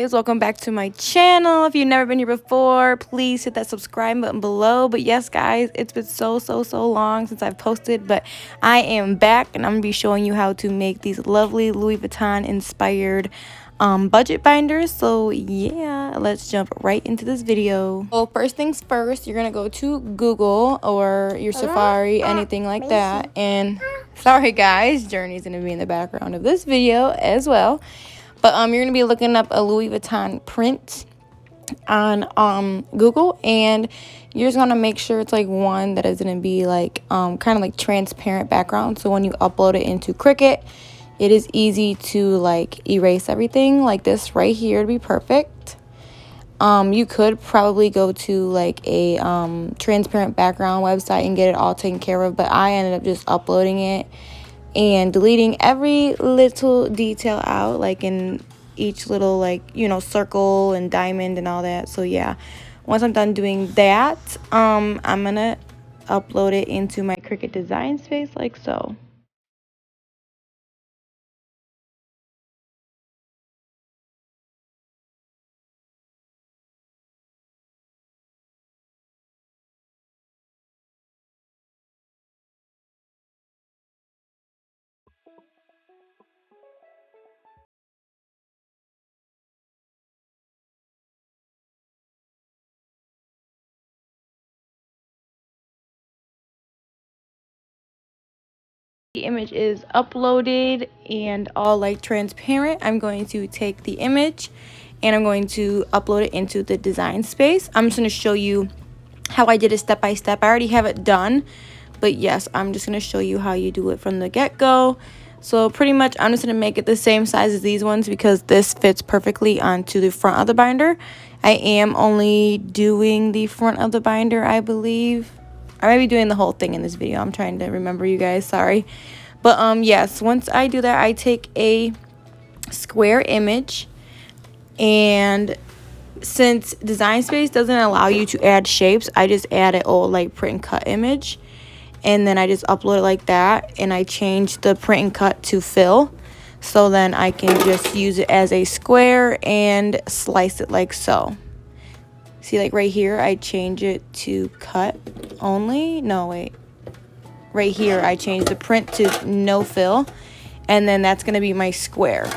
guys, welcome back to my channel. If you've never been here before, please hit that subscribe button below. But yes guys, it's been so long since I've posted, but I am back and I'm gonna be showing you how to make these lovely Louis Vuitton inspired budget binders. So yeah, let's jump right into this video. So first things first, you're gonna go to Google or your Safari, anything like that. And sorry guys, Journey's gonna be in the background of this video as well. But you're going to be looking up a Louis Vuitton print on Google, and you're just going to make sure it's like one that is going to be like kind of like transparent background. So when you upload it into Cricut, it is easy to like erase everything like this right here to be perfect. You could probably go to like a transparent background website and get it all taken care of, but I ended up just uploading it and deleting every little detail out, like in each little, like, you know, circle and diamond and all that. So yeah, once I'm done doing that, I'm gonna upload it into my Cricut design space like so. The image is uploaded and all like transparent. I'm going to take the image and I'm going to upload it into the design space. I'm just going to show you how I did it step by step. I already have it done, but yes, I'm just going to show you how you do it from the get-go. So pretty much I'm just going to make it the same size as these ones because this fits perfectly onto the front of the binder. I am only doing the front of the binder, I believe. I might be doing the whole thing in this video. I'm trying to remember, you guys, sorry. But yes, once I do that, I take a square image, and since Design Space doesn't allow you to add shapes, I just add an old like print and cut image, and then I just upload it like that, and I change the print and cut to fill, so then I can just use it as a square and slice it like so. See, like right here, I change it to cut only. No, wait. Right here, I change the print to no fill, and then that's going to be my square.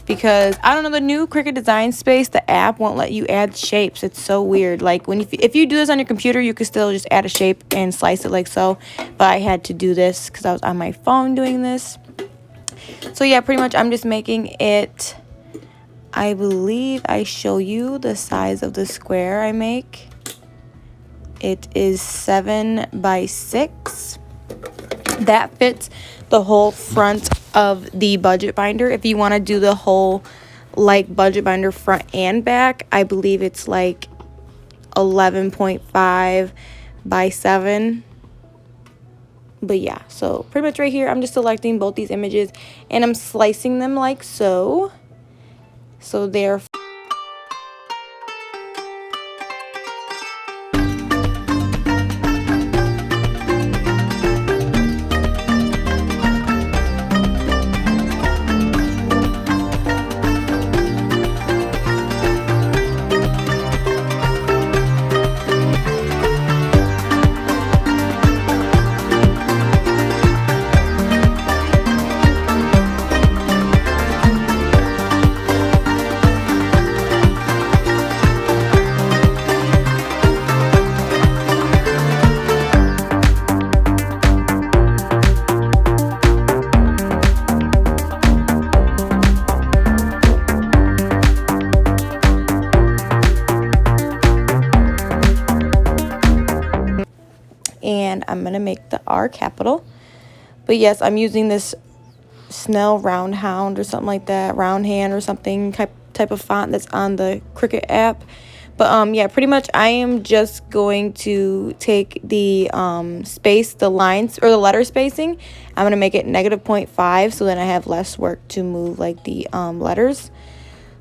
Because, I don't know, the new Cricut Design Space, the app won't let you add shapes. It's so weird. Like, if you do this on your computer, you could still just add a shape and slice it like so. But I had to do this because I was on my phone doing this. So, yeah, pretty much I'm just making it... I believe I show you the size of the square I make. It is 7 by 6. That fits the whole front of the budget binder. If you want to do the whole like budget binder front and back, I believe it's like 11.5 by 7. But yeah, so pretty much right here, I'm just selecting both these images and I'm slicing them like so. So they're and I'm gonna make the R capital. But yes, I'm using this Snell Round Hound or something like that, Round Hand or something type of font that's on the Cricut app. But yeah, pretty much I am just going to take the space, the lines or the letter spacing. I'm gonna make it -0.5, so then I have less work to move like the letters.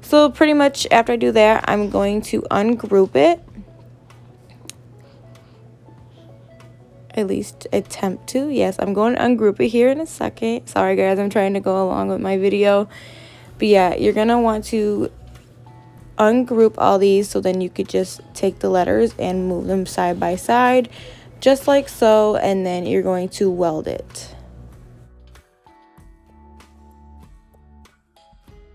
So pretty much after I do that, I'm going to ungroup it. At least attempt to. Yes, I'm going to ungroup it here in a second. Sorry guys, I'm trying to go along with my video. But yeah, you're going to want to ungroup all these, so then you could just take the letters and move them side by side, just like so, and then you're going to weld it.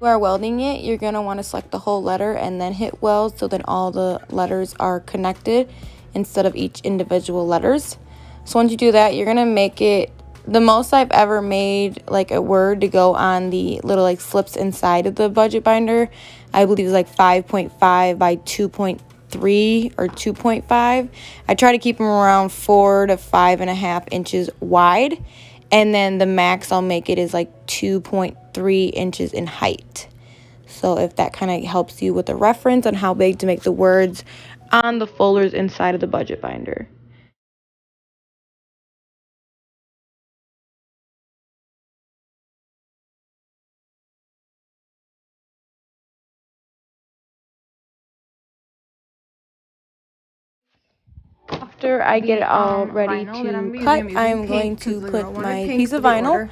You are welding it, you're going to want to select the whole letter and then hit weld, so then all the letters are connected instead of each individual letters. So once you do that, you're going to make it, the most I've ever made like a word to go on the little like slips inside of the budget binder, I believe it's like 5.5 by 2.3 or 2.5. I try to keep them around 4 to 5.5 inches wide. And then the max I'll make it is like 2.3 inches in height. So if that kind of helps you with a reference on how big to make the words on the folders inside of the budget binder. After I get it all ready to cut, I'm going to put my piece of vinyl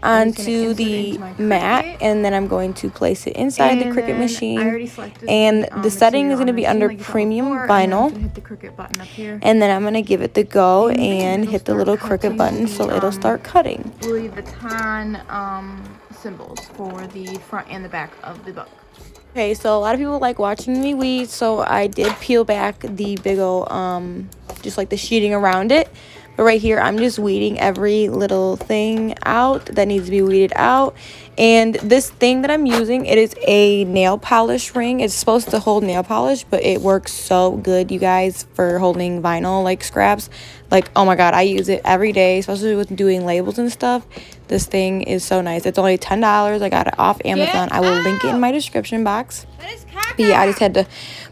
onto the mat, and then I'm going to place it inside the Cricut machine, and the setting is going to be under premium vinyl, and then I'm going to give it the go and hit the little Cricut button so it'll start cutting. Louis Vuitton symbols for the front and the back of the book. Okay, so a lot of people like watching me weed, so I did peel back the big old, just like the sheeting around it. But right here, I'm just weeding every little thing out that needs to be weeded out. And this thing that I'm using, it is a nail polish ring. It's supposed to hold nail polish, but it works so good, you guys, for holding vinyl, like scraps. Like, oh my God, I use it every day, especially with doing labels and stuff. This thing is so nice. It's only $10. I got it off Amazon. I will link it in my description box. But yeah, I just had to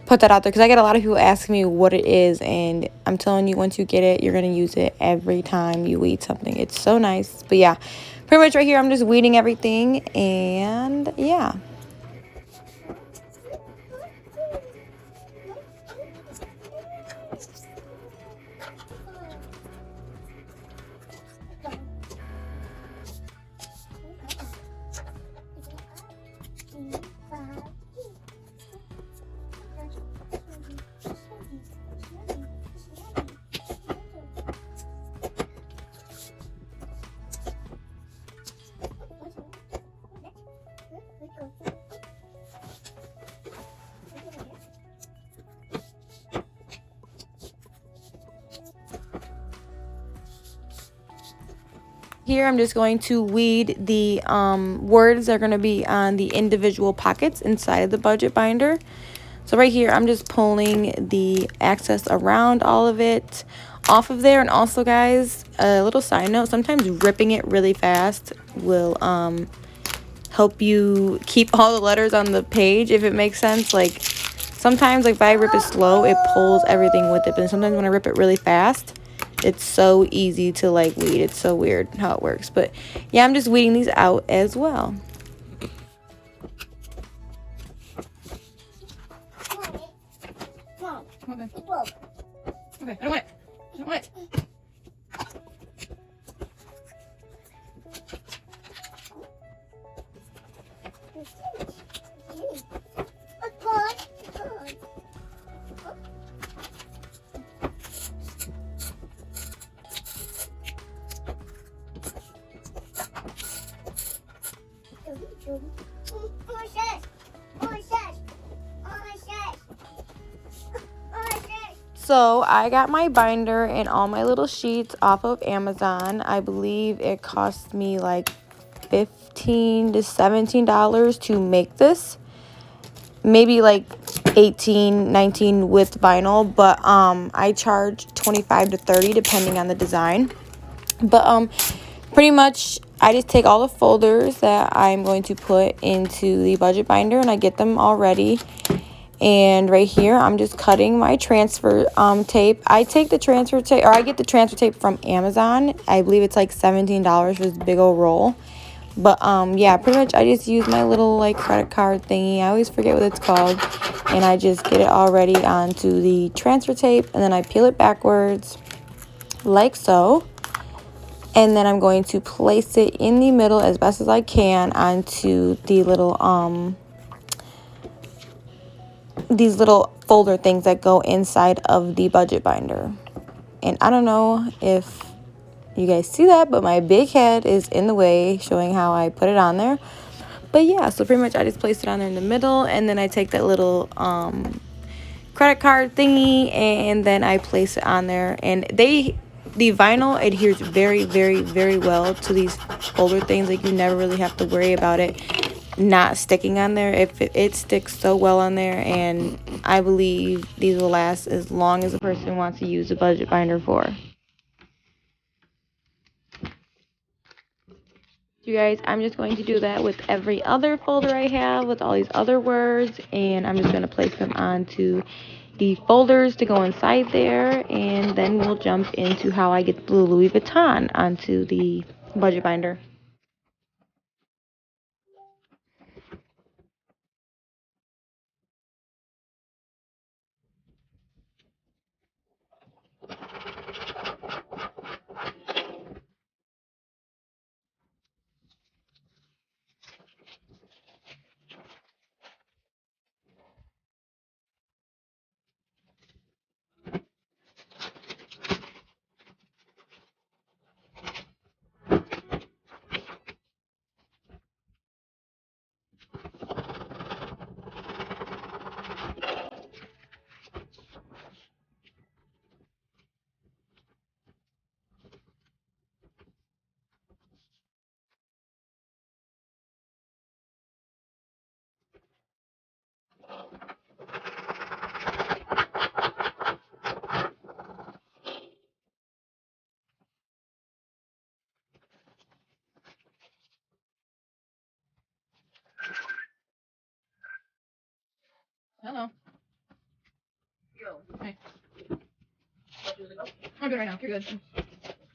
put that out there because I get a lot of people asking me what it is, and I'm telling you, once you get it, you're going to use it every time you weed something. It's so nice. But yeah, pretty much right here, I'm just weeding everything, and yeah. Here I'm just going to weed the words that are going to be on the individual pockets inside of the budget binder. So right here I'm just pulling the excess around all of it off of there. And also, guys, a little side note, sometimes ripping it really fast will help you keep all the letters on the page, if it makes sense. Like sometimes, like if I rip it slow, it pulls everything with it, but sometimes when I rip it really fast, it's so easy to like weed. It's so weird how it works. But yeah, I'm just weeding these out as well. Okay, I don't want it. I don't want it. So I got my binder and all my little sheets off of Amazon. I believe it cost me like $15 to $17 to make this. Maybe like 18, 19 with vinyl, but I charge 25 to 30 depending on the design. But pretty much I just take all the folders that I'm going to put into the budget binder and I get them all ready. And right here, I'm just cutting my transfer tape. I take the transfer tape, or I get the transfer tape from Amazon. I believe it's like $17 for this big old roll. But yeah, pretty much I just use my little like credit card thingy. I always forget what it's called. And I just get it all ready onto the transfer tape. And then I peel it backwards like so. And then I'm going to place it in the middle as best as I can onto the little these little folder things that go inside of the budget binder. And I don't know if you guys see that, but my big head is in the way, showing how I put it on there. But yeah, so pretty much I just placed it on there in the middle, and then I take that little credit card thingy, and then I place it on there. And the vinyl adheres very, very, very well to these folder things. Like, you never really have to worry about it not sticking on there. If it sticks so well on there, and I believe these will last as long as a person wants to use a budget binder for. You guys, I'm just going to do that with every other folder I have with all these other words, and I'm just going to place them onto the folders to go inside there, and then we'll jump into how I get the Louis Vuitton onto the budget binder. Hello. Hey. I'm good right now. You're good.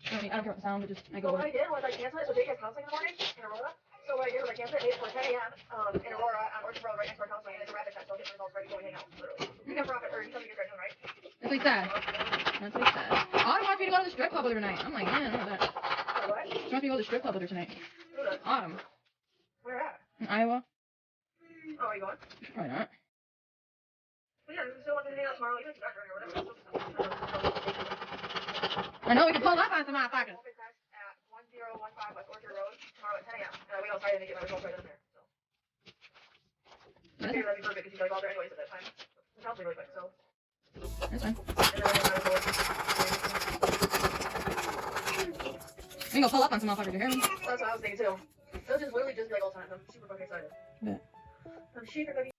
I don't care about the sound, but just I go. So what I did was I canceled it. So Jake has counseling in the morning in Aurora. So what I did was I canceled it for 10 a.m. In Aurora on Orchard Road right next to our counseling, and it's a rapid test. So I'll get the results ready to go and hang out. Literally. You can profit, or you tell me you're right, That's what he said. That's what he said. Autumn wants me to go to the strip club with her tonight. I'm like, man, I don't know that. What? She wants me to go to the strip club with her tonight. Who does? Autumn. Where at? In Iowa. Oh, are you going? Probably not. Well, yeah, if you still want to hang out tomorrow, you can start or whatever. I know we can pull up on some motherfuckers. Open test at 1015 West Orchard Road tomorrow at 10 a.m. And I wait outside and they get my results right in there. So. I figured that'd be perfect because he's like all there anyways at that time. The counseling really quick, so. That's fine. And then I go. We can go pull up on some motherfuckers. You hear me? That's what I was thinking too. They'll just literally just be like all the time. I'm super fucking excited. Yeah. I'm super fucking